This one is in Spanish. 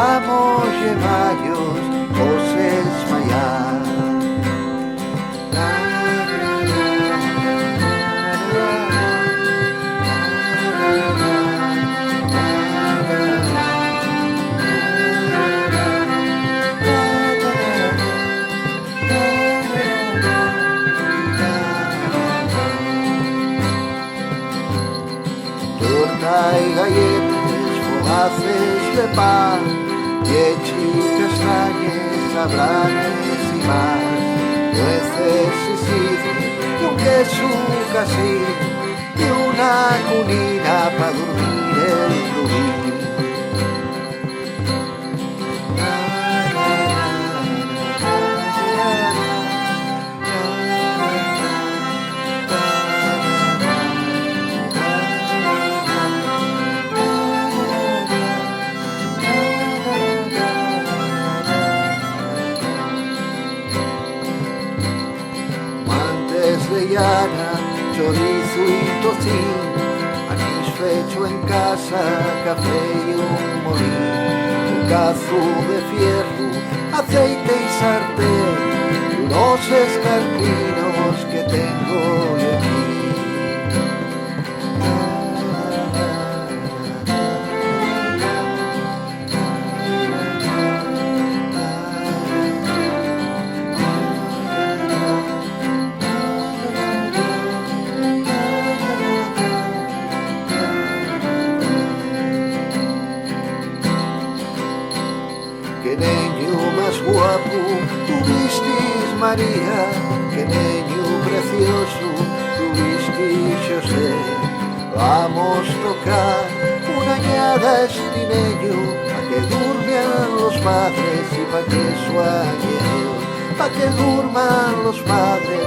vamos llevados, os esmayar. Hay galletes, fogaces de pan, leche, castañas, abranes y más, nueces y sidra, un queso casi y una cunina para dormir el rubí. De llana, chorizo y tocino, anís fecho en casa, café y un molín, un cazo de fierro, aceite y sartén, unos escarpinos que tengo yo aquí. Que niño más guapo tuvisteis, María, que niño precioso tuvisteis, José. Vamos tocar una añada este niño, pa' que durmian los padres y pa' que sueñe Dios, pa' que durman los padres